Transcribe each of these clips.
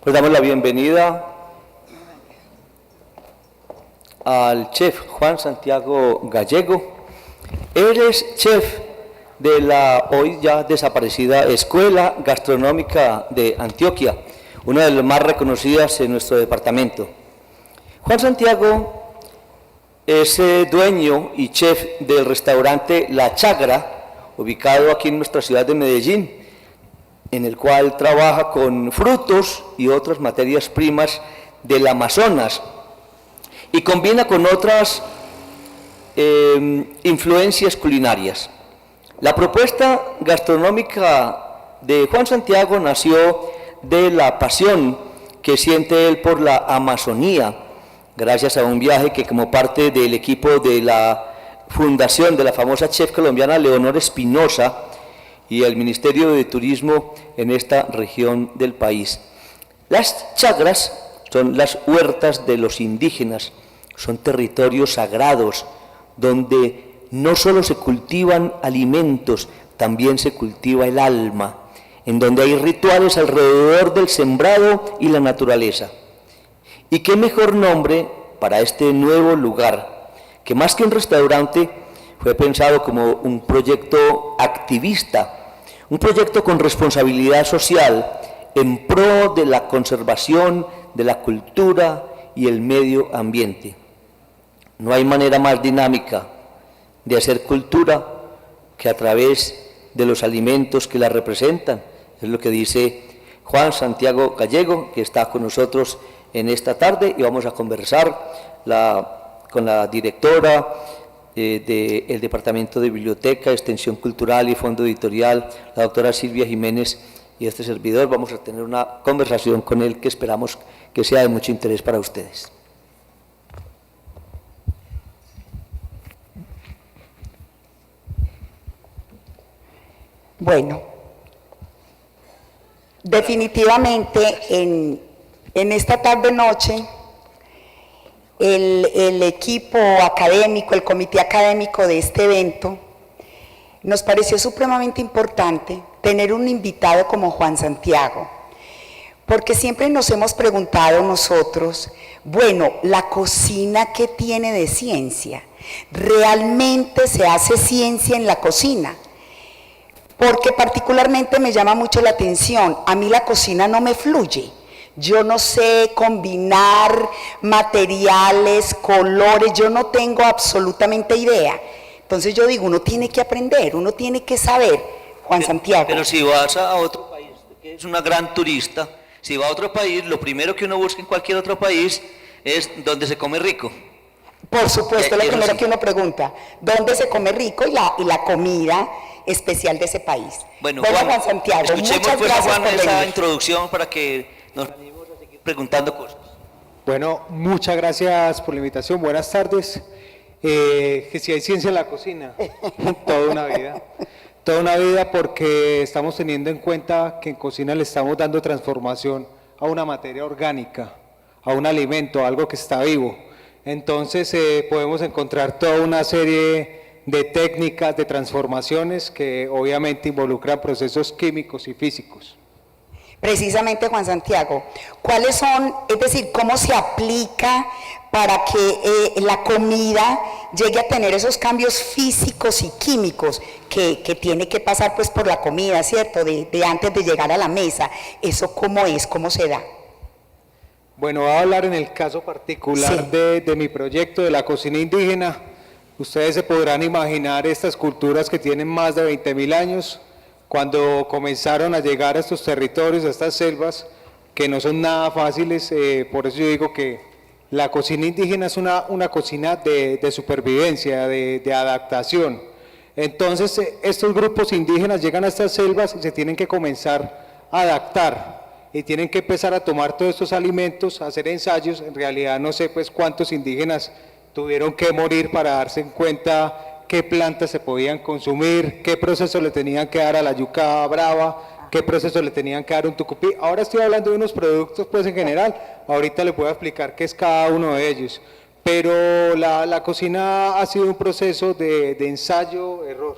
Pues damos la bienvenida al chef Juan Santiago Gallego. Él es chef de la hoy ya desaparecida Escuela Gastronómica de Antioquia, una de las más reconocidas en nuestro departamento. Juan Santiago es dueño y chef del restaurante La Chagra, ubicado aquí en nuestra ciudad de Medellín, en el cual trabaja con frutos y otras materias primas del Amazonas y combina con otras influencias culinarias. La propuesta gastronómica de Juan Santiago nació de la pasión que siente él por la Amazonía, gracias a un viaje que como parte del equipo de la fundación de la famosa chef colombiana Leonor Espinosa y el Ministerio de Turismo en esta región del país. Las chagras son las huertas de los indígenas, son territorios sagrados donde no solo se cultivan alimentos, también se cultiva el alma, en donde hay rituales alrededor del sembrado y la naturaleza. Y qué mejor nombre para este nuevo lugar, que más que un restaurante fue pensado como un proyecto activista, un proyecto con responsabilidad social en pro de la conservación de la cultura y el medio ambiente. No hay manera más dinámica de hacer cultura que a través de los alimentos que la representan. Es lo que dice Juan Santiago Gallego, que está con nosotros en esta tarde, y vamos a conversar con la directora del Departamento de Biblioteca, Extensión Cultural y Fondo Editorial, la doctora Silvia Jiménez, y este servidor. Vamos a tener una conversación con él que esperamos que sea de mucho interés para ustedes. Bueno, definitivamente en esta tarde-noche el equipo académico, el comité académico de este evento, nos pareció supremamente importante tener un invitado como Juan Santiago, porque siempre nos hemos preguntado nosotros, bueno, la cocina, ¿qué tiene de ciencia? ¿Realmente se hace ciencia en la cocina? Porque particularmente me llama mucho la atención, a mí la cocina no me fluye. Yo no sé combinar materiales, colores, yo no tengo absolutamente idea. Entonces yo digo, uno tiene que aprender, uno tiene que saber, Juan Santiago. Pero si vas a otro país, que es una gran turista, si va a otro país, lo primero que uno busca en cualquier otro país es dónde se come rico. Por supuesto, lo primero que uno pregunta, ¿dónde se come rico? Y la comida especial de ese país. Bueno, Juan Santiago, escuchemos muchas pues a gracias Juan por esa venir. introducción para que nos animemos a seguir preguntando cosas. Bueno, muchas gracias por la invitación, buenas tardes. Que si hay ciencia en la cocina, toda una vida porque estamos teniendo en cuenta que en cocina le estamos dando transformación a una materia orgánica, a un alimento, a algo que está vivo. Entonces podemos encontrar toda una serie de técnicas, de transformaciones que obviamente involucran procesos químicos y físicos. Precisamente, Juan Santiago, ¿cuáles son, es decir, cómo se aplica para que la comida llegue a tener esos cambios físicos y químicos que tiene que pasar pues por la comida, ¿cierto? De antes de llegar a la mesa. ¿Eso cómo es? ¿Cómo se da? Bueno, voy a hablar en el caso particular de mi proyecto de la cocina indígena. Ustedes se podrán imaginar estas culturas que tienen más de 20.000 años, cuando comenzaron a llegar a estos territorios, a estas selvas, que no son nada fáciles. Por eso yo digo que la cocina indígena es una cocina de supervivencia, de adaptación. Entonces, estos grupos indígenas llegan a estas selvas y se tienen que comenzar a adaptar, y tienen que empezar a tomar todos estos alimentos, a hacer ensayos. En realidad no sé pues cuántos indígenas tuvieron que morir para darse en cuenta qué plantas se podían consumir, qué proceso le tenían que dar a la yuca brava, qué proceso le tenían que dar a un tucupí. Ahora estoy hablando de unos productos pues en general, ahorita le puedo explicar qué es cada uno de ellos, pero la cocina ha sido un proceso de ensayo-error.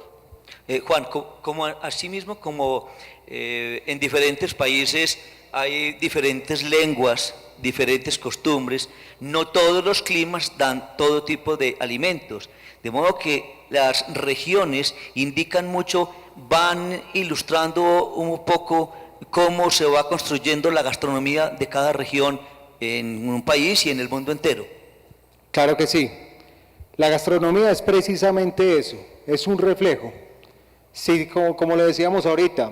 Juan, como asimismo como en diferentes países hay diferentes lenguas, diferentes costumbres, no todos los climas dan todo tipo de alimentos, de modo que las regiones indican mucho, van ilustrando un poco cómo se va construyendo la gastronomía de cada región en un país y en el mundo entero. Claro que sí. La gastronomía es precisamente eso, es un reflejo. Si, como le decíamos ahorita,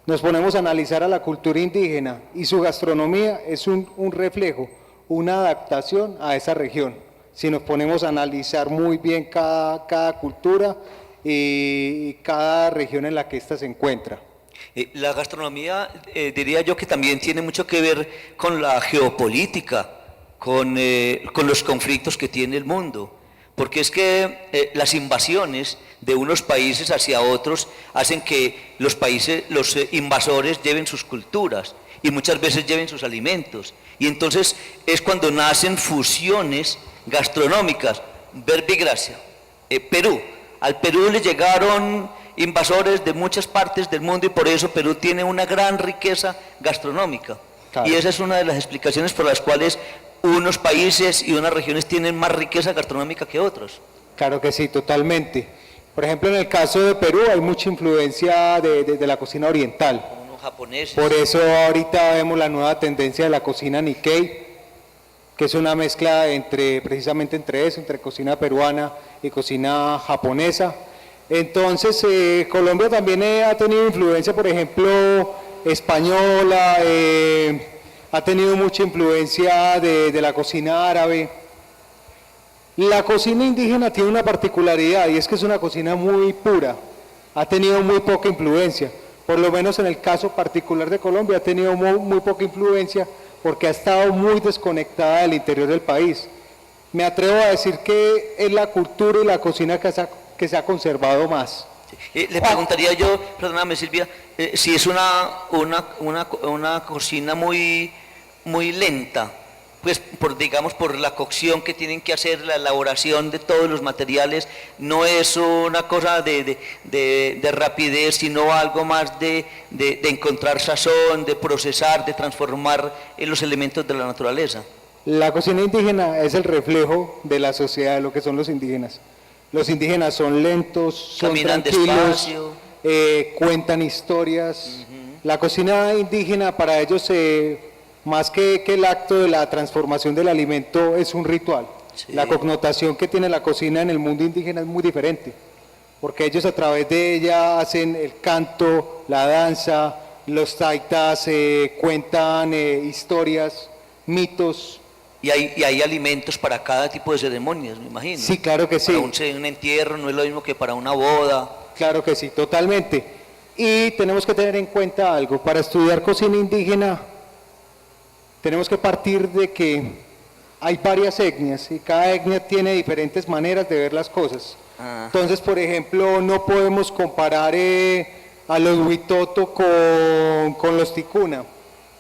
nos ponemos a analizar a la cultura indígena y su gastronomía es un reflejo, una adaptación a esa región. Si nos ponemos a analizar muy bien cada cultura y cada región en la que ésta se encuentra. La gastronomía, diría yo que también tiene mucho que ver con la geopolítica, con los conflictos que tiene el mundo, porque es que las invasiones de unos países hacia otros hacen que los invasores lleven sus culturas y muchas veces lleven sus alimentos, y entonces es cuando nacen fusiones gastronómicas. Verbigracia, Perú, al Perú le llegaron invasores de muchas partes del mundo y por eso Perú tiene una gran riqueza gastronómica. Claro. Y esa es una de las explicaciones por las cuales unos países y unas regiones tienen más riqueza gastronómica que otros. Claro que sí, totalmente. Por ejemplo, en el caso de Perú hay mucha influencia de la cocina oriental. Como unos japoneses. Por eso ahorita vemos la nueva tendencia de la cocina Nikkei, que es una mezcla precisamente entre eso, entre cocina peruana y cocina japonesa. Entonces, Colombia también ha tenido influencia, por ejemplo, española, ha tenido mucha influencia de la cocina árabe. La cocina indígena tiene una particularidad y es que es una cocina muy pura, ha tenido muy poca influencia, por lo menos en el caso particular de Colombia ha tenido muy poca influencia porque ha estado muy desconectada del interior del país. Me atrevo a decir que es la cultura y la cocina que se ha conservado más. Le preguntaría yo, perdóname Silvia, si es una cocina muy lenta, pues digamos por la cocción que tienen que hacer, la elaboración de todos los materiales, no es una cosa de rapidez, sino algo más de encontrar sazón, de procesar, de transformar los elementos de la naturaleza. La cocina indígena es el reflejo de la sociedad, de lo que son los indígenas. Los indígenas son lentos, son caminan tranquilos, despacio, cuentan historias. La cocina indígena para ellos, más que el acto de la transformación del alimento, es un ritual. Sí. La connotación que tiene la cocina en el mundo indígena es muy diferente, porque ellos a través de ella hacen el canto, la danza, los taitas, cuentan historias, mitos. Y hay alimentos para cada tipo de ceremonias, me imagino. Sí, claro que sí. Para un entierro no es lo mismo que para una boda. Claro que sí, totalmente. Y tenemos que tener en cuenta algo, para estudiar cocina indígena tenemos que partir de que hay varias etnias y cada etnia tiene diferentes maneras de ver las cosas. Entonces, por ejemplo, no podemos comparar a los Huitoto con los Ticuna,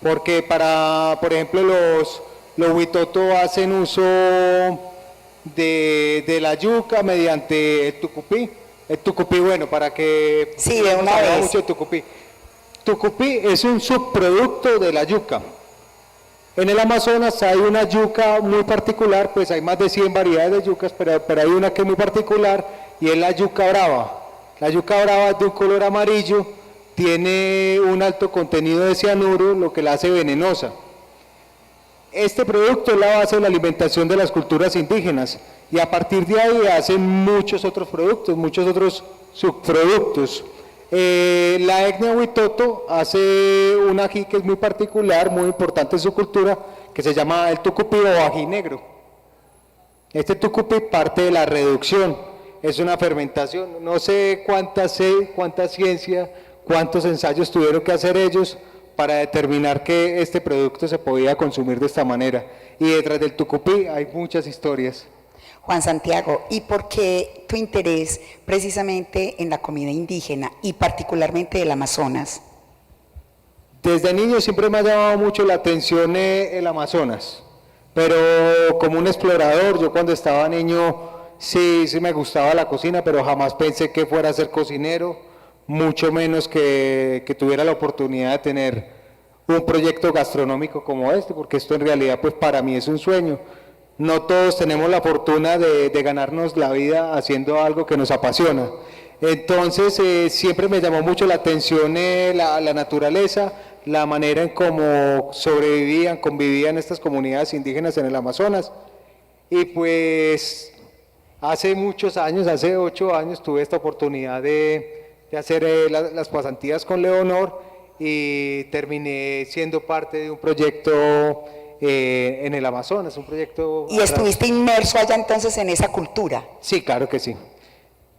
porque por ejemplo, los Huitoto hacen uso de la yuca mediante el tucupí. El tucupí, bueno, para que... Sí, de una vez. Mucho tucupí. Tucupí es un subproducto de la yuca. En el Amazonas hay una yuca muy particular, pues hay más de 100 variedades de yucas, pero hay una que es muy particular y es la yuca brava. La yuca brava es de un color amarillo, tiene un alto contenido de cianuro, lo que la hace venenosa. Este producto es la base de la alimentación de las culturas indígenas y a partir de ahí hacen muchos otros productos, muchos otros subproductos. La etnia Huitoto hace un ají que es muy particular, muy importante en su cultura, que se llama el tucupí o ají negro. Este tucupí parte de la reducción, es una fermentación, no sé cuánta ciencia, cuántos ensayos tuvieron que hacer ellos para determinar que este producto se podía consumir de esta manera. Y detrás del tucupí hay muchas historias. Juan Santiago, ¿y por qué tu interés precisamente en la comida indígena y particularmente del Amazonas? Desde niño siempre me ha llamado mucho la atención el Amazonas, pero como un explorador, yo cuando estaba niño sí me gustaba la cocina, pero jamás pensé que fuera a ser cocinero mucho menos que tuviera la oportunidad de tener un proyecto gastronómico como este, porque esto en realidad pues para mí es un sueño. No todos tenemos la fortuna de ganarnos la vida haciendo algo que nos apasiona. Entonces siempre me llamó mucho la atención la naturaleza, la manera en cómo sobrevivían, convivían estas comunidades indígenas en el Amazonas. Y pues hace muchos años, hace 8 años, tuve esta oportunidad de hacer las pasantías con Leonor y terminé siendo parte de un proyecto en el Amazonas, un proyecto... ¿Y estuviste inmerso allá entonces en esa cultura? Sí, claro que sí.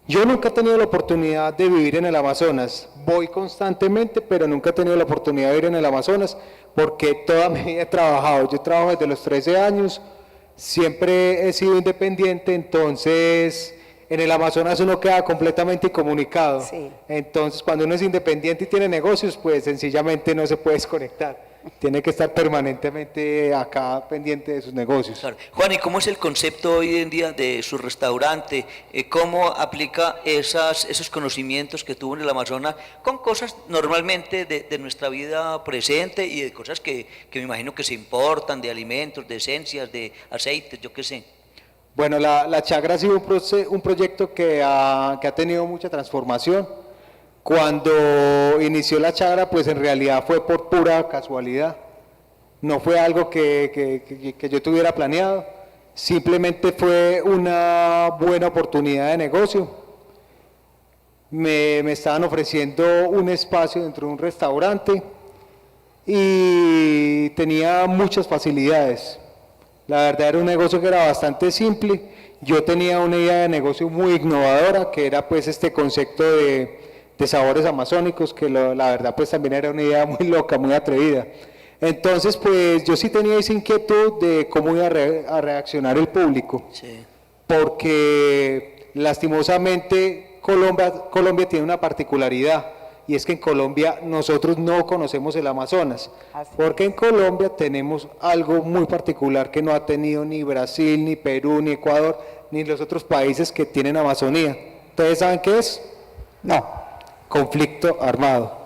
Yo nunca he tenido la oportunidad de vivir en el Amazonas, voy constantemente, pero nunca he tenido la oportunidad de vivir en el Amazonas porque toda mi vida he trabajado, yo trabajo desde los 13 años, siempre he sido independiente, entonces en el Amazonas uno queda completamente incomunicado, Sí. Entonces cuando uno es independiente y tiene negocios, pues sencillamente no se puede desconectar, tiene que estar permanentemente acá pendiente de sus negocios. Claro. Juan, ¿y cómo es el concepto hoy en día de su restaurante? ¿Cómo aplica esos conocimientos que tuvo en el Amazonas con cosas normalmente de nuestra vida presente y de cosas que me imagino que se importan, de alimentos, de esencias, de aceites, yo qué sé? Bueno, la Chagra ha sido un proyecto que ha tenido mucha transformación. Cuando inició la Chagra, pues en realidad fue por pura casualidad. No fue algo que yo tuviera planeado, simplemente fue una buena oportunidad de negocio. Me estaban ofreciendo un espacio dentro de un restaurante y tenía muchas facilidades. La verdad era un negocio que era bastante simple. Yo tenía una idea de negocio muy innovadora, que era pues este concepto de sabores amazónicos, que la verdad pues también era una idea muy loca, muy atrevida. Entonces pues yo sí tenía esa inquietud de cómo iba a reaccionar el público, Sí. porque lastimosamente Colombia tiene una particularidad, y es que en Colombia nosotros no conocemos el Amazonas, porque en Colombia tenemos algo muy particular que no ha tenido ni Brasil, ni Perú, ni Ecuador, ni los otros países que tienen Amazonía. ¿Ustedes saben qué es? No. Conflicto armado.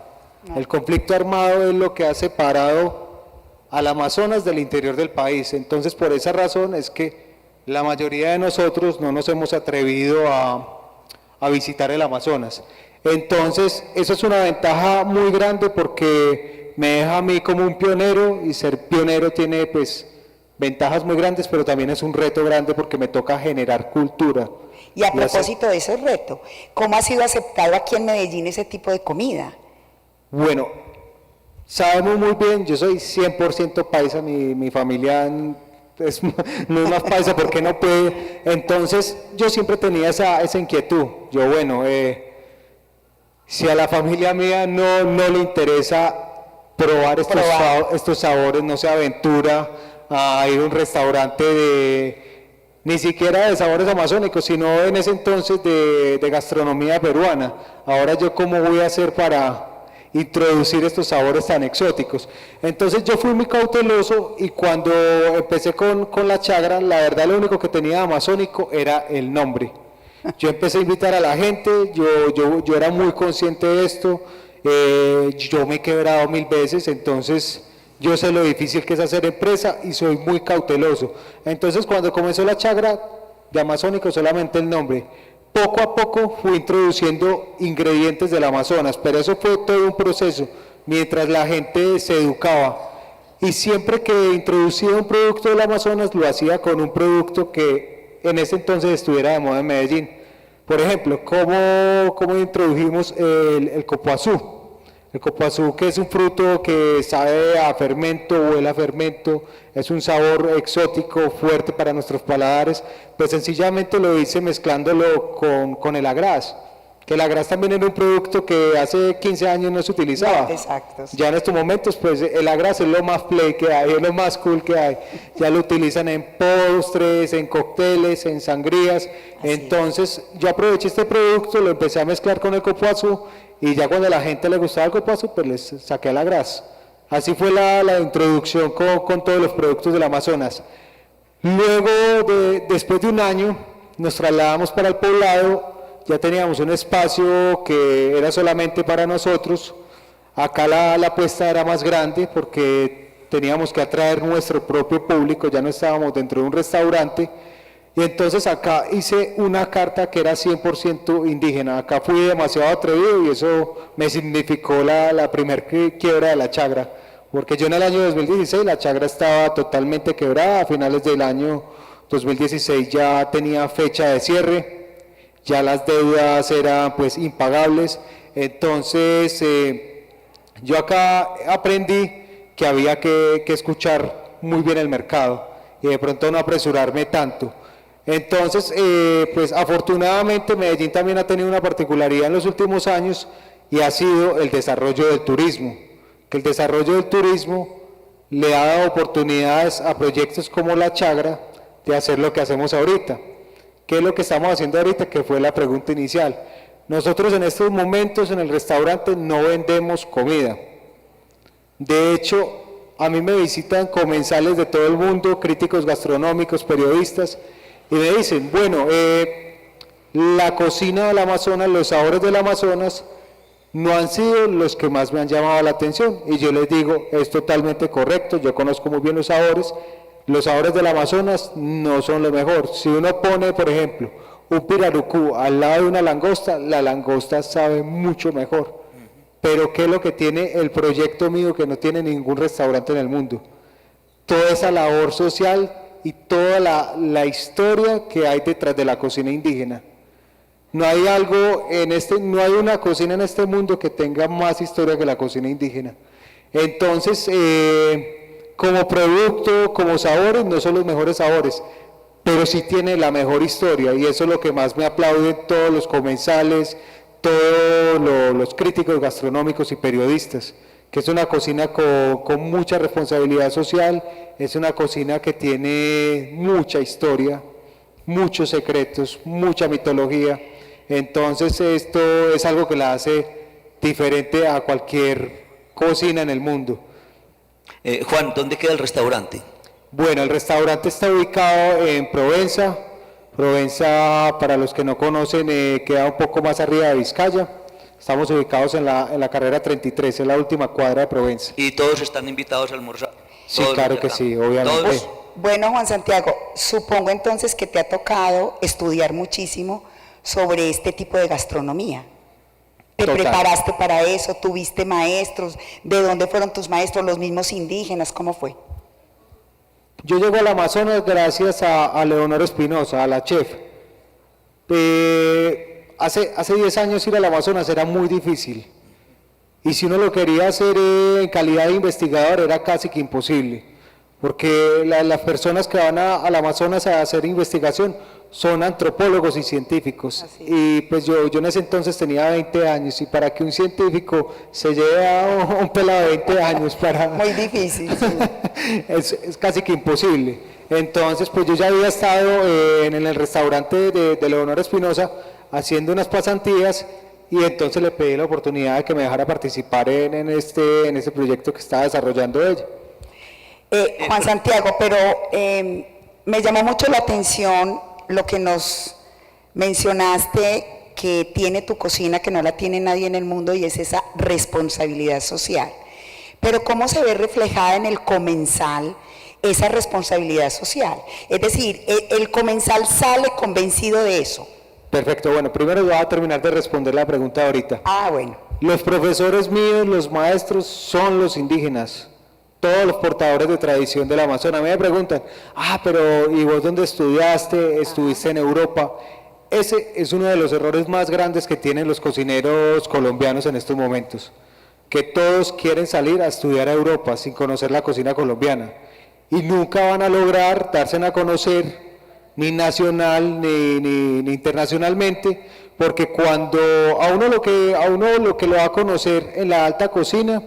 El conflicto armado es lo que ha separado al Amazonas del interior del país. Entonces, por esa razón es que la mayoría de nosotros no nos hemos atrevido a visitar el Amazonas. Entonces, eso es una ventaja muy grande porque me deja a mí como un pionero, y ser pionero tiene pues ventajas muy grandes, pero también es un reto grande porque me toca generar cultura. Y a propósito de ese reto, ¿cómo ha sido aceptado aquí en Medellín ese tipo de comida? Bueno, sabemos muy bien, yo soy 100% paisa, mi familia no es más paisa porque no puede, entonces yo siempre tenía esa inquietud. Yo, bueno, si a la familia mía no le interesa probar estos sabores, no se aventura a ir a un restaurante ni siquiera de sabores amazónicos, sino en ese entonces de gastronomía peruana. Ahora yo cómo voy a hacer para introducir estos sabores tan exóticos. Entonces yo fui muy cauteloso, y cuando empecé con la Chagra, la verdad lo único que tenía amazónico era el nombre. Yo empecé a invitar a la gente, yo era muy consciente de esto, yo me he quebrado 1000 veces, entonces yo sé lo difícil que es hacer empresa y soy muy cauteloso. Entonces cuando comenzó la Chagra, de amazónico solamente el nombre. Poco a poco fui introduciendo ingredientes del Amazonas, pero eso fue todo un proceso, mientras la gente se educaba. Y siempre que introducía un producto del Amazonas, lo hacía con un producto que en ese entonces estuviera de moda en Medellín. Por ejemplo, ¿cómo introdujimos el copoazú? El copoazú, que es un fruto que sabe a fermento, huele a fermento, es un sabor exótico, fuerte para nuestros paladares, pues sencillamente lo hice mezclándolo con el agraz, que el agraz también era un producto que hace 15 años no se utilizaba. Exacto. Ya en estos momentos, pues el agraz es lo más play que hay, es lo más cool que hay. Ya lo utilizan en postres, en cócteles, en sangrías. Entonces yo aproveché este producto, lo empecé a mezclar con el copoazú, y ya cuando a la gente le gustaba el copoazú, pues les saqué el agraz. Así fue la introducción con todos los productos del Amazonas. Luego, después de un año, nos trasladamos para el poblado ya teníamos un espacio que era solamente para nosotros. Acá la apuesta era más grande porque teníamos que atraer nuestro propio público, ya no estábamos dentro de un restaurante. Y entonces acá hice una carta que era 100% indígena. Acá fui demasiado atrevido y eso me significó la primer quiebra de la chagra. Porque yo en el año 2016 la chagra estaba totalmente quebrada, a finales del año 2016 ya tenía fecha de cierre, ya las deudas eran pues impagables. Entonces yo acá aprendí que había que escuchar muy bien el mercado y de pronto no apresurarme tanto. Entonces, pues afortunadamente Medellín también ha tenido una particularidad en los últimos años y ha sido el desarrollo del turismo, que el desarrollo del turismo le ha dado oportunidades a proyectos como La Chagra de hacer lo que hacemos ahorita. ¿Qué es lo que estamos haciendo ahorita? Que fue la pregunta inicial. Nosotros en estos momentos en el restaurante no vendemos comida. De hecho, a mí me visitan comensales de todo el mundo, críticos gastronómicos, periodistas, y me dicen, bueno, la cocina del Amazonas, los sabores del Amazonas no han sido los que más me han llamado la atención. Y yo les digo, es totalmente correcto, yo conozco muy bien los sabores del Amazonas no son lo mejor. Si uno pone, por ejemplo, un pirarucú al lado de una langosta, la langosta sabe mucho mejor. Pero ¿qué es lo que tiene el proyecto mío que no tiene ningún restaurante en el mundo? Toda esa labor social y toda la historia que hay detrás de la cocina indígena. No hay no hay una cocina en este mundo que tenga más historia que la cocina indígena. Entonces, como producto, como sabores, no son los mejores sabores, pero sí tiene la mejor historia y eso es lo que más me aplauden todos los comensales, todos los críticos gastronómicos y periodistas, que es una cocina con mucha responsabilidad social, es una cocina que tiene mucha historia, muchos secretos, mucha mitología. Entonces esto es algo que la hace diferente a cualquier cocina en el mundo. Juan, ¿dónde queda el restaurante? Bueno, el restaurante está ubicado en Provenza. Provenza, para los que no conocen, queda un poco más arriba de Vizcaya. Estamos ubicados en la carrera 33, es la última cuadra de Provenza. ¿Y todos están invitados a almorzar? Sí, claro que sí, obviamente. ¿Todos? Bueno, Juan Santiago, supongo entonces que te ha tocado estudiar muchísimo sobre este tipo de gastronomía. ¿Te Total. preparaste para eso? ¿Tuviste maestros? ¿De dónde fueron tus maestros? ¿Los mismos indígenas? ¿Cómo fue? Yo llego al Amazonas gracias a Leonora Espinosa, a la chef. Hace 10 años ir al Amazonas era muy difícil. Y si uno lo quería hacer en calidad de investigador era casi que imposible. Porque las personas que van al Amazonas a hacer investigación son antropólogos y científicos. Y pues yo en ese entonces tenía 20 años y para que un científico se lleve a un pelado de 20 años para... Muy difícil, sí. es casi que imposible. Entonces pues yo ya había estado en el restaurante de Leonora Espinosa haciendo unas pasantías y entonces le pedí la oportunidad de que me dejara participar en este proyecto que estaba desarrollando ella. Juan Santiago, pero me llamó mucho la atención lo que nos mencionaste que tiene tu cocina, que no la tiene nadie en el mundo, y es esa responsabilidad social. Pero ¿cómo se ve reflejada en el comensal esa responsabilidad social? Es decir, el comensal sale convencido de eso. Perfecto, bueno, primero voy a terminar de responder la pregunta de ahorita. Ah, bueno. Los profesores míos, los maestros, son los indígenas. Todos los portadores de tradición del Amazonas. A mí me preguntan, pero ¿y vos dónde estudiaste? ¿Estuviste en Europa? Ese es uno de los errores más grandes que tienen los cocineros colombianos en estos momentos, que todos quieren salir a estudiar a Europa sin conocer la cocina colombiana y nunca van a lograr darse a conocer ni nacional ni internacionalmente, porque cuando a uno lo que lo va a conocer en la alta cocina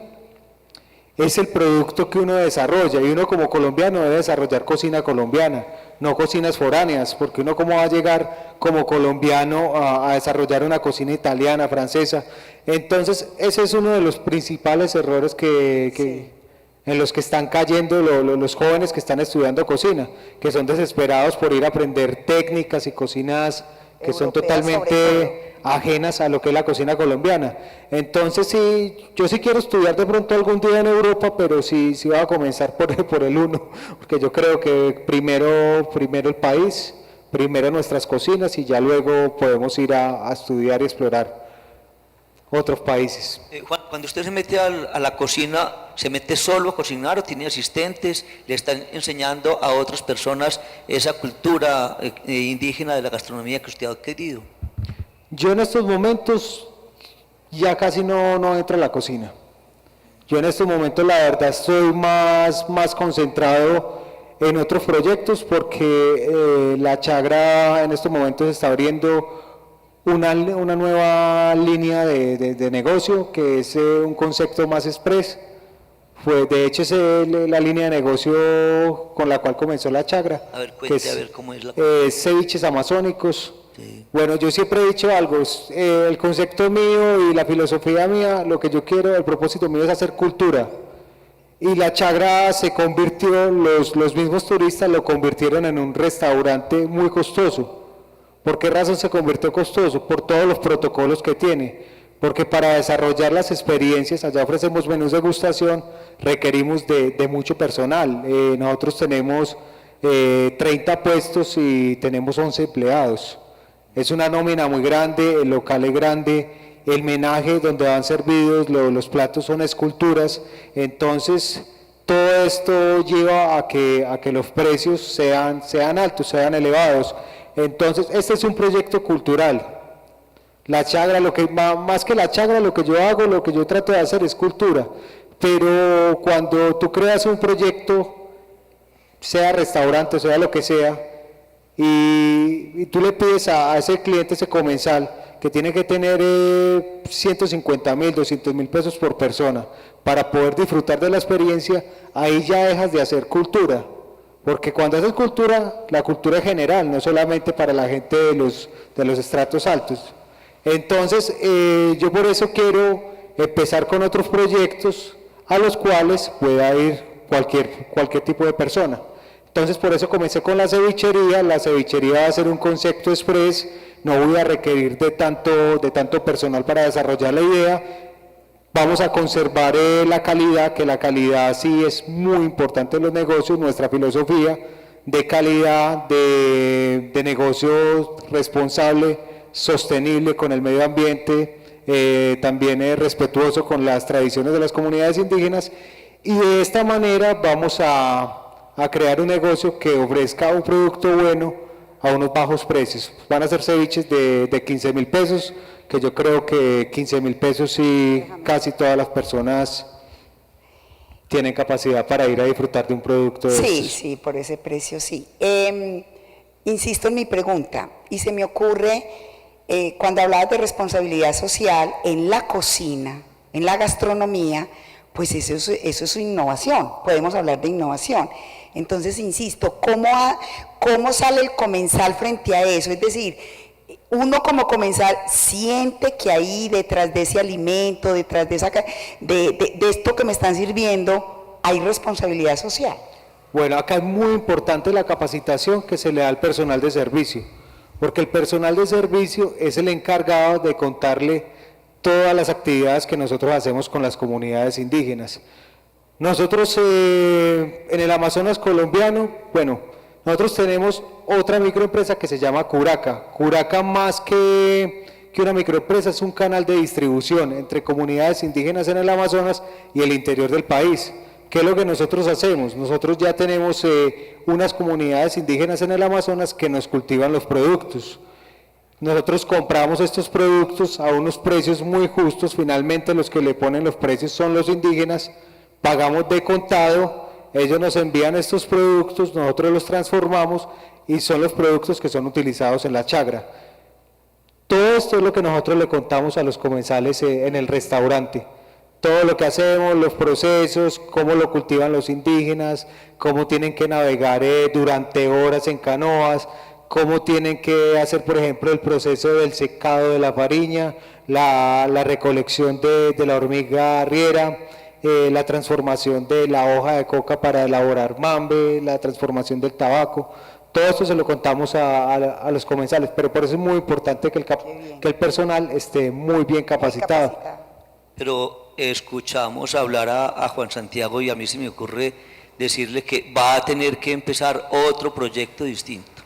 es el producto que uno desarrolla, y uno como colombiano debe desarrollar cocina colombiana, no cocinas foráneas, porque uno cómo va a llegar como colombiano a desarrollar una cocina italiana, francesa. Entonces ese es uno de los principales errores en los que están cayendo los jóvenes que están estudiando cocina, que son desesperados por ir a aprender técnicas y cocinas que son Europeas, totalmente ajenas a lo que es la cocina colombiana. Entonces sí, yo sí quiero estudiar de pronto algún día en Europa, pero sí voy a comenzar por el uno, porque yo creo que primero el país, primero nuestras cocinas y ya luego podemos ir a estudiar y explorar otros países. Juan, cuando usted se mete a la cocina, ¿se mete solo a cocinar o tiene asistentes? ¿Le están enseñando a otras personas esa cultura indígena de la gastronomía que usted ha adquirido? Yo en estos momentos ya casi no entro a la cocina. Yo en estos momentos la verdad estoy más concentrado en otros proyectos porque la Chagra en estos momentos está abriendo una nueva línea de negocio que es un concepto más express. De hecho es la línea de negocio con la cual comenzó la Chagra. A ver, cuente, a ver cómo es la... ceviches amazónicos. Sí. Bueno, yo siempre he dicho algo, el concepto mío y la filosofía mía, lo que yo quiero, el propósito mío es hacer cultura. Y la Chagra se convirtió, los mismos turistas lo convirtieron en un restaurante muy costoso. ¿Por qué razón se convirtió costoso? Por todos los protocolos que tiene. Porque para desarrollar las experiencias, allá ofrecemos menús de degustación, requerimos de mucho personal. Nosotros tenemos 30 puestos y tenemos 11 empleados. Es una nómina muy grande, el local es grande, el menaje donde van servidos, los platos son esculturas, entonces todo esto lleva a que los precios sean altos, sean elevados. Entonces este es un proyecto cultural. La Chagra, más que la Chagra, lo que yo hago, lo que yo trato de hacer es cultura, pero cuando tú creas un proyecto, sea restaurante, sea lo que sea, y tú le pides a ese cliente, ese comensal, que tiene que tener 150.000, 200.000 pesos por persona para poder disfrutar de la experiencia, ahí ya dejas de hacer cultura, porque cuando haces cultura, la cultura es general, no solamente para la gente de los estratos altos. Entonces, yo por eso quiero empezar con otros proyectos a los cuales pueda ir cualquier tipo de persona. Entonces por eso comencé con la cevichería va a ser un concepto express, no voy a requerir de tanto personal para desarrollar la idea, vamos a conservar la calidad, que la calidad sí es muy importante en los negocios, nuestra filosofía de calidad, de negocio responsable, sostenible con el medio ambiente, también respetuoso con las tradiciones de las comunidades indígenas, y de esta manera vamos a crear un negocio que ofrezca un producto bueno a unos bajos precios. Van a ser ceviches de 15.000 pesos, que yo creo que 15.000 pesos sí casi todas las personas tienen capacidad para ir a disfrutar de un producto de estos. Sí, por ese precio sí. Insisto en mi pregunta, y se me ocurre, cuando hablabas de responsabilidad social, en la cocina, en la gastronomía, pues eso es innovación, podemos hablar de innovación. Entonces, insisto, ¿cómo sale el comensal frente a eso? Es decir, uno como comensal siente que ahí detrás de ese alimento, detrás de esto que me están sirviendo, hay responsabilidad social. Bueno, acá es muy importante la capacitación que se le da al personal de servicio, porque el personal de servicio es el encargado de contarle todas las actividades que nosotros hacemos con las comunidades indígenas. Nosotros en el Amazonas colombiano, bueno, nosotros tenemos otra microempresa que se llama Curaca. Curaca, más que una microempresa, es un canal de distribución entre comunidades indígenas en el Amazonas y el interior del país. ¿Qué es lo que nosotros hacemos? Nosotros ya tenemos unas comunidades indígenas en el Amazonas que nos cultivan los productos. Nosotros compramos estos productos a unos precios muy justos, finalmente los que le ponen los precios son los indígenas, pagamos de contado, ellos nos envían estos productos, nosotros los transformamos y son los productos que son utilizados en la Chagra. Todo esto es lo que nosotros le contamos a los comensales en el restaurante. Todo lo que hacemos, los procesos, cómo lo cultivan los indígenas, cómo tienen que navegar durante horas en canoas, cómo tienen que hacer, por ejemplo, el proceso del secado de la fariña, la recolección de la hormiga arriera, la transformación de la hoja de coca para elaborar mambe, la transformación del tabaco. Todo esto se lo contamos a los comensales, pero por eso es muy importante que que el personal esté muy bien capacitado. Pero escuchamos hablar a Juan Santiago y a mí se me ocurre decirle que va a tener que empezar otro proyecto distinto.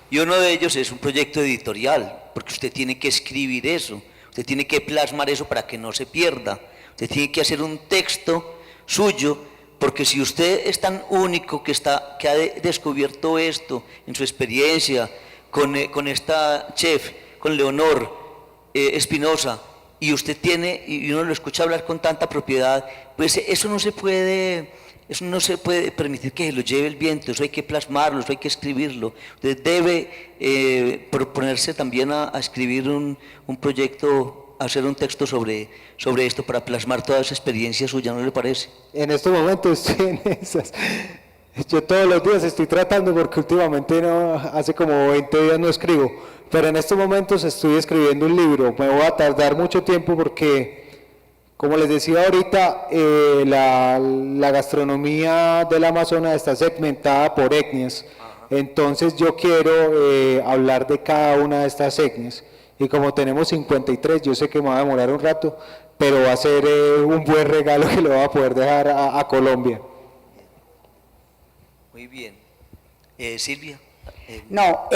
Y uno de ellos es un proyecto editorial, porque usted tiene que escribir eso, usted tiene que plasmar eso para que no se pierda, usted tiene que hacer un texto suyo, porque si usted es tan único que ha descubierto esto en su experiencia con esta chef, con Leonor Espinosa, y usted y uno lo escucha hablar con tanta propiedad, pues eso no se puede permitir que se lo lleve el viento, eso hay que plasmarlo, eso hay que escribirlo. Usted debe proponerse también a escribir un proyecto, a hacer un texto sobre esto para plasmar toda esa experiencia suya, ¿no le parece? En estos momentos estoy en esas. Yo todos los días estoy tratando, porque últimamente hace como 20 días no escribo, pero en estos momentos estoy escribiendo un libro. Me voy a tardar mucho tiempo porque, como les decía ahorita, la gastronomía del Amazonas está segmentada por etnias. Entonces yo quiero hablar de cada una de estas etnias, y como tenemos 53, yo sé que me va a demorar un rato, pero va a ser un buen regalo que le voy a poder dejar a Colombia. Muy bien. Silvia. No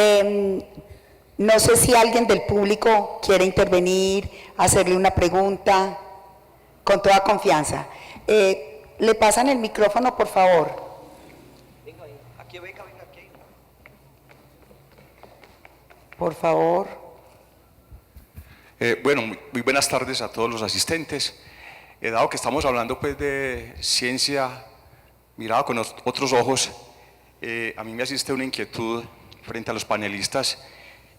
sé si alguien del público quiere intervenir, hacerle una pregunta, con toda confianza. ¿Le pasan el micrófono, por favor? Venga, venga, aquí. Por favor. Bueno, muy buenas tardes a todos los asistentes. Dado que estamos hablando pues de ciencia mirada con otros ojos, a mí me asiste una inquietud frente a los panelistas,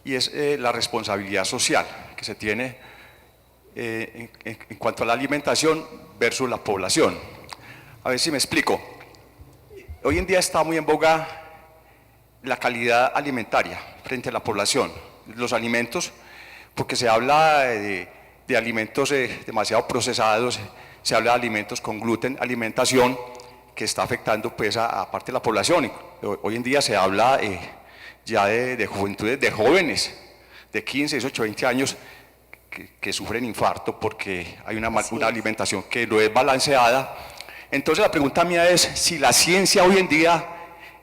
y es la responsabilidad social que se tiene en cuanto a la alimentación versus la población. A ver si me explico. Hoy en día está muy en boga la calidad alimentaria frente a la población, los alimentos, porque se habla de alimentos demasiado procesados, se habla de alimentos con gluten, alimentación que está afectando pues a parte de la población. Hoy en día se habla ya de juventudes, de jóvenes de 15, 18, 20 años que sufren infarto porque hay una alimentación que no es balanceada. Entonces la pregunta mía es si la ciencia hoy en día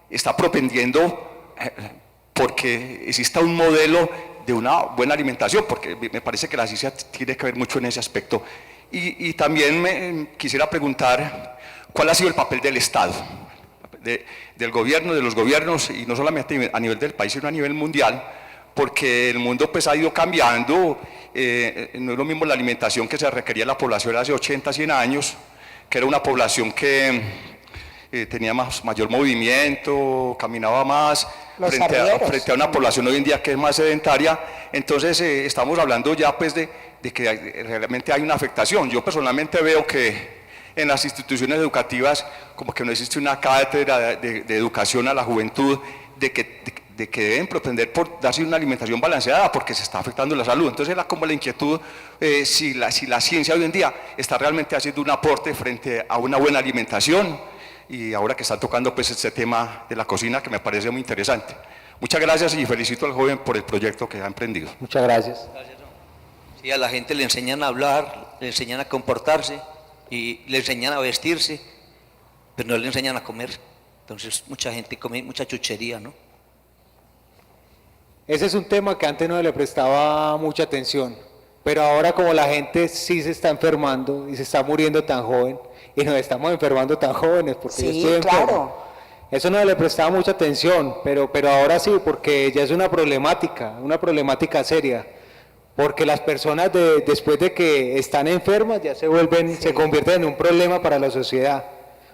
está propendiendo porque exista un modelo de una buena alimentación, porque me parece que la ciencia tiene que ver mucho en ese aspecto. Y también quisiera preguntar cuál ha sido el papel del Estado, del gobierno, de los gobiernos, y no solamente a nivel del país, sino a nivel mundial, porque el mundo pues ha ido cambiando. No es lo mismo la alimentación que se requería la población hace 80, 100 años, que era una población que tenía mayor movimiento, caminaba más, frente a una población hoy en día que es más sedentaria. Entonces estamos hablando ya pues de que realmente hay una afectación. Yo personalmente veo que en las instituciones educativas como que no existe una cátedra de educación a la juventud, de que deben propender por darse una alimentación balanceada, porque se está afectando la salud. Entonces era como la inquietud si la ciencia hoy en día está realmente haciendo un aporte frente a una buena alimentación, y ahora que está tocando pues este tema de la cocina, que me parece muy interesante. Muchas gracias y felicito al joven por el proyecto que ha emprendido. Muchas gracias. Sí, a la gente le enseñan a hablar, le enseñan a comportarse y le enseñan a vestirse, pero no le enseñan a comer. Entonces mucha gente come mucha chuchería, ¿no? Ese es un tema que antes no le prestaba mucha atención, pero ahora como la gente sí se está enfermando y se está muriendo tan joven, y nos estamos enfermando tan jóvenes, porque yo estoy enfermo. Claro. Eso no le prestaba mucha atención, pero ahora sí, porque ya es una problemática seria, porque las personas después de que están enfermas ya se convierten en un problema para la sociedad,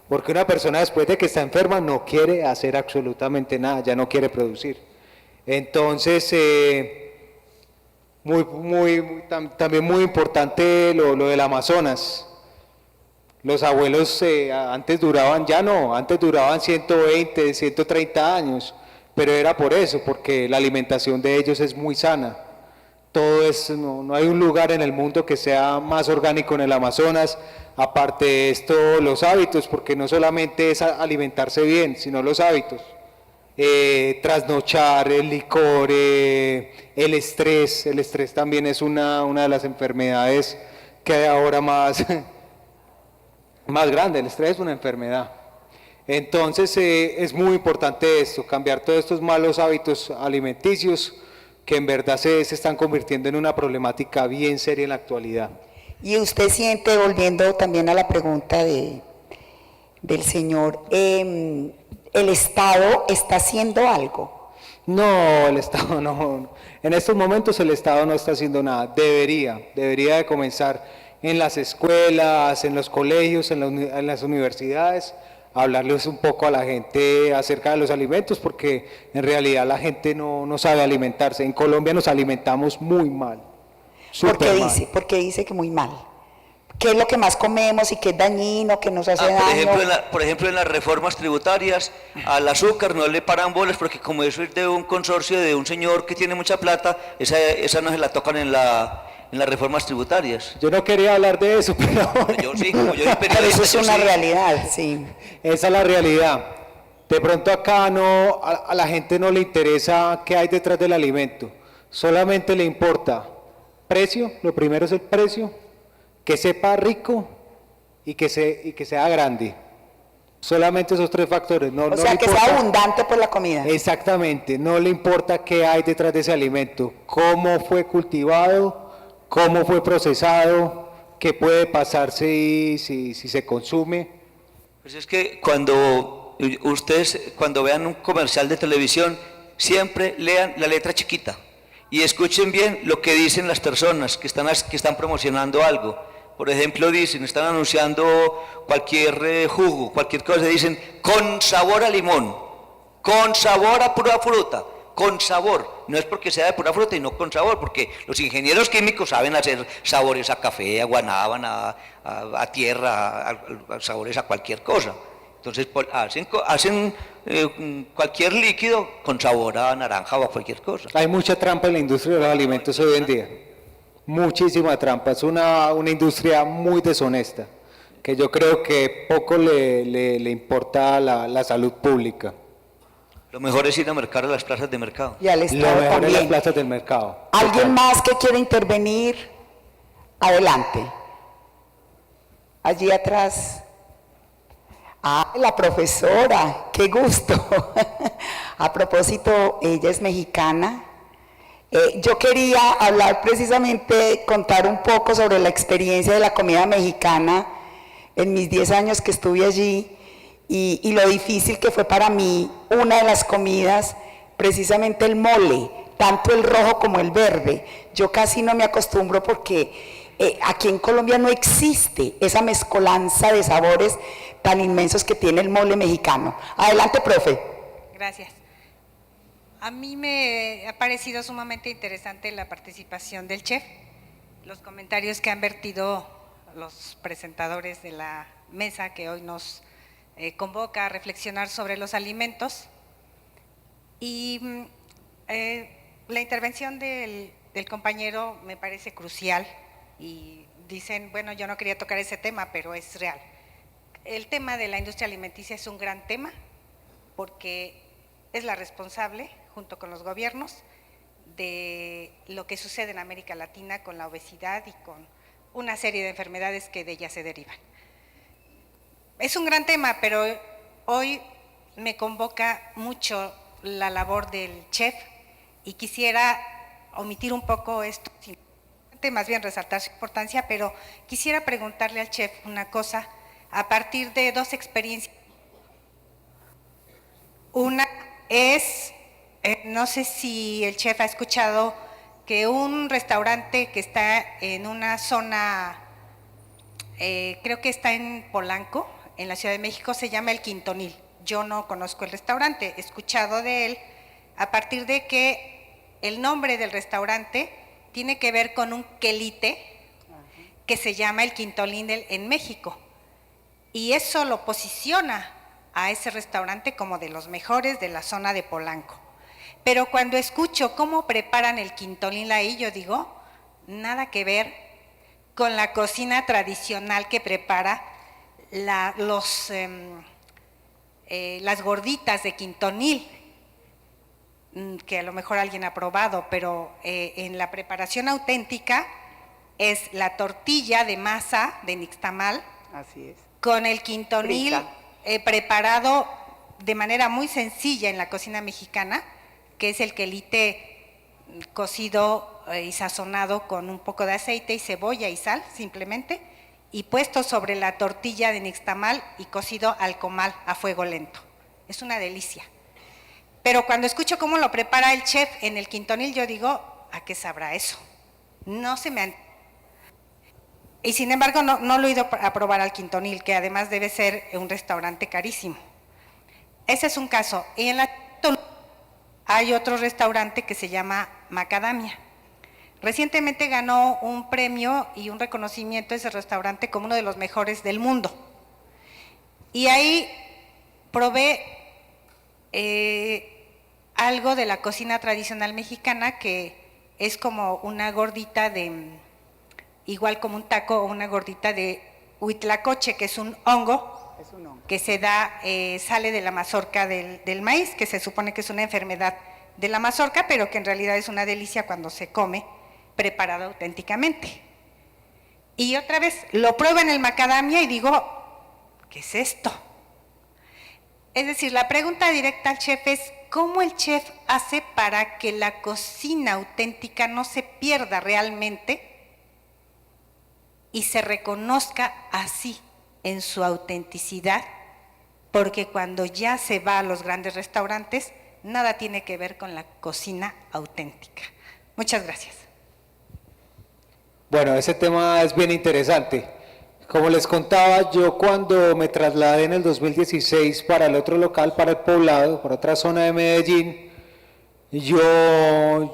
porque una persona después de que está enferma no quiere hacer absolutamente nada, ya no quiere producir. Entonces, también muy importante lo del Amazonas. Los abuelos antes duraban 120, 130 años, pero era por eso, porque la alimentación de ellos es muy sana. No hay un lugar en el mundo que sea más orgánico en el Amazonas. Aparte de esto, los hábitos, porque no solamente es alimentarse bien, sino los hábitos. trasnochar, el licor, el estrés también es una de las enfermedades que hay ahora más, más grande, el estrés es una enfermedad. Entonces es muy importante esto, cambiar todos estos malos hábitos alimenticios que en verdad se están convirtiendo en una problemática bien seria en la actualidad. Y usted siente, volviendo también a la pregunta del señor, ¿el Estado está haciendo algo? No, el Estado no. En estos momentos el Estado no está haciendo nada. Debería de comenzar en las escuelas, en los colegios, en las universidades, a hablarles un poco a la gente acerca de los alimentos, porque en realidad la gente no sabe alimentarse. En Colombia nos alimentamos muy mal. ¿Por qué dice que muy mal? ¿Qué es lo que más comemos y qué es dañino, que nos hace daño? Por ejemplo, en las reformas tributarias, al azúcar no le paran bolas porque como eso es de un consorcio de un señor que tiene mucha plata, esa no se la tocan en las reformas tributarias. Yo no quería hablar de eso, pero Yo sí, como yo soy periodista. Pero eso es yo una sí. realidad, sí. esa es la realidad. De pronto acá a la gente no le interesa qué hay detrás del alimento, solamente le importa precio, lo primero es el precio, que sepa rico y que sea grande. Solamente esos tres factores. O sea, que sea abundante por la comida. Exactamente, no le importa qué hay detrás de ese alimento, cómo fue cultivado, cómo fue procesado, qué puede pasar si se consume. Pues es que cuando vean un comercial de televisión, siempre lean la letra chiquita y escuchen bien lo que dicen las personas que están promocionando algo. Por ejemplo, están anunciando cualquier jugo, cualquier cosa, dicen con sabor a limón, con sabor a pura fruta, con sabor. No es porque sea de pura fruta y no con sabor, porque los ingenieros químicos saben hacer sabores a café, a guanábana, a tierra, a sabores a cualquier cosa. Entonces hacen cualquier líquido con sabor a naranja o a cualquier cosa. Hay mucha trampa en la industria de los alimentos hoy en día. Muchísima trampa, es una industria muy deshonesta, que yo creo que poco le importa la salud pública. Lo mejor es ir a mercar a las plazas de mercado. Y al Lo Estado mejor en las también. plazas del mercado. ¿Alguien más que quiere intervenir? Adelante. Allí atrás. Ah, la profesora, qué gusto. A propósito, ella es mexicana. Yo quería hablar precisamente, contar un poco sobre la experiencia de la comida mexicana en mis 10 años que estuve allí y lo difícil que fue para mí una de las comidas, precisamente el mole, tanto el rojo como el verde. Yo casi no me acostumbro porque aquí en Colombia no existe esa mezcolanza de sabores tan inmensos que tiene el mole mexicano. Adelante, profe. Gracias. A mí me ha parecido sumamente interesante la participación del chef, los comentarios que han vertido los presentadores de la mesa que hoy nos convoca a reflexionar sobre los alimentos. Y la intervención del compañero me parece crucial y dicen, bueno, yo no quería tocar ese tema, pero es real. El tema de la industria alimenticia es un gran tema porque es la responsable, junto con los gobiernos, de lo que sucede en América Latina con la obesidad y con una serie de enfermedades que de ella se derivan. Es un gran tema, pero hoy me convoca mucho la labor del chef y quisiera omitir un poco esto, más bien resaltar su importancia, pero quisiera preguntarle al chef una cosa a partir de dos experiencias. Una es, no sé si el chef ha escuchado que un restaurante que está en una zona, creo que está en Polanco, en la Ciudad de México, se llama El Quintonil. Yo no conozco el restaurante, he escuchado de él a partir de que el nombre del restaurante tiene que ver con un quelite que se llama El Quintonil en México. Y eso lo posiciona a ese restaurante como de los mejores de la zona de Polanco. Pero cuando escucho cómo preparan el quintolín ahí, yo digo, nada que ver con la cocina tradicional que prepara las gorditas de quintonil, que a lo mejor alguien ha probado, pero en la preparación auténtica es la tortilla de masa de nixtamal Así es. con el quintonil preparado de manera muy sencilla en la cocina mexicana, que es el quelite cocido y sazonado con un poco de aceite y cebolla y sal simplemente, y puesto sobre la tortilla de nixtamal y cocido al comal a fuego lento. Es una delicia. Pero cuando escucho cómo lo prepara el chef en el quintonil, yo digo, ¿a qué sabrá eso? No se me... Y sin embargo no lo he ido a probar al quintonil, que además debe ser un restaurante carísimo. Ese es un caso. Y en la hay otro restaurante que se llama Macadamia. Recientemente ganó un premio y un reconocimiento ese restaurante como uno de los mejores del mundo. Y ahí probé algo de la cocina tradicional mexicana, que es como una gordita de, igual como un taco o una gordita de huitlacoche, que es un hongo, que se da, sale de la mazorca del maíz, que se supone que es una enfermedad de la mazorca, pero que en realidad es una delicia cuando se come preparado auténticamente. Y otra vez lo pruebo en el macadamia y digo, ¿qué es esto? Es decir, la pregunta directa al chef es, ¿cómo el chef hace para que la cocina auténtica no se pierda realmente y se reconozca así en su autenticidad? Porque cuando ya se va a los grandes restaurantes, nada tiene que ver con la cocina auténtica. Muchas gracias. Bueno, ese tema es bien interesante. Como les contaba, yo cuando me trasladé en el 2016 para el otro local, para el Poblado, para otra zona de Medellín, yo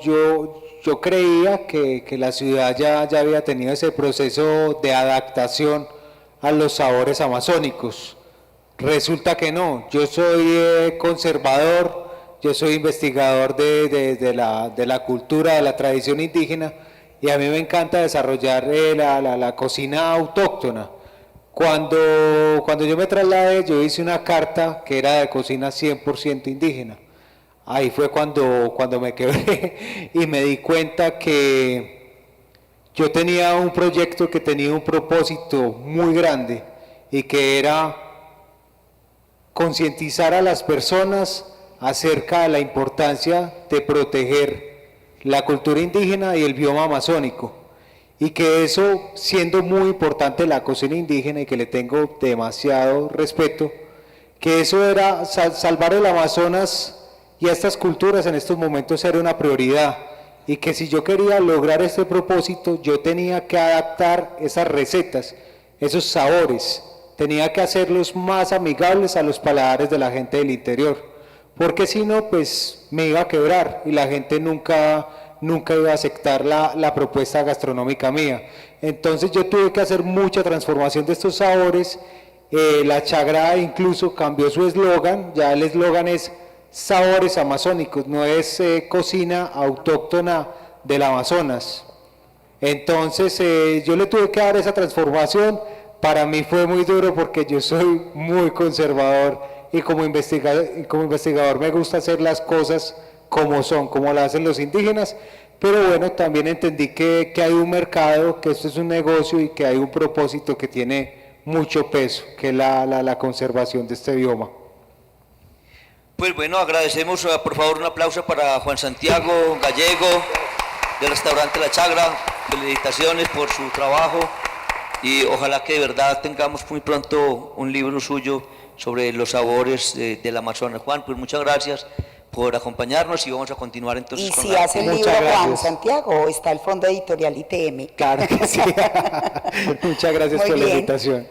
creía que la ciudad ya había tenido ese proceso de adaptación a los sabores amazónicos. Resulta que no, yo soy conservador, yo soy investigador de la cultura, de la tradición indígena, y a mí me encanta desarrollar la cocina autóctona. Cuando yo me trasladé, yo hice una carta que era de cocina 100% indígena. Ahí fue cuando me quebré y me di cuenta que yo tenía un proyecto que tenía un propósito muy grande y que era concientizar a las personas acerca de la importancia de proteger la cultura indígena y el bioma amazónico, y que eso, siendo muy importante la cocina indígena y que le tengo demasiado respeto, que eso era salvar el Amazonas y a estas culturas en estos momentos era una prioridad, y que si yo quería lograr este propósito yo tenía que adaptar esas recetas, esos sabores, tenía que hacerlos más amigables a los paladares de la gente del interior, porque si no, pues me iba a quebrar y la gente nunca iba a aceptar la propuesta gastronómica mía. Entonces yo tuve que hacer mucha transformación de estos sabores. La Chagra incluso cambió su eslogan, ya el eslogan es sabores amazónicos, no es cocina autóctona del Amazonas. Entonces yo le tuve que dar esa transformación. Para mí fue muy duro porque yo soy muy conservador y como investigador me gusta hacer las cosas como son, como las hacen los indígenas, pero bueno, también entendí que hay un mercado, que esto es un negocio y que hay un propósito que tiene mucho peso, que es la conservación de este bioma. Pues bueno, agradecemos por favor un aplauso para Juan Santiago Gallego del restaurante La Chagra. Felicitaciones por su trabajo y ojalá que de verdad tengamos muy pronto un libro suyo sobre los sabores del Amazonas. Juan, pues muchas gracias por acompañarnos y vamos a continuar entonces y con si hace el libro Muchas Juan gracias. Santiago, está el Fondo Editorial ITM. Claro que sí. Muchas gracias Muy por la bien. invitación.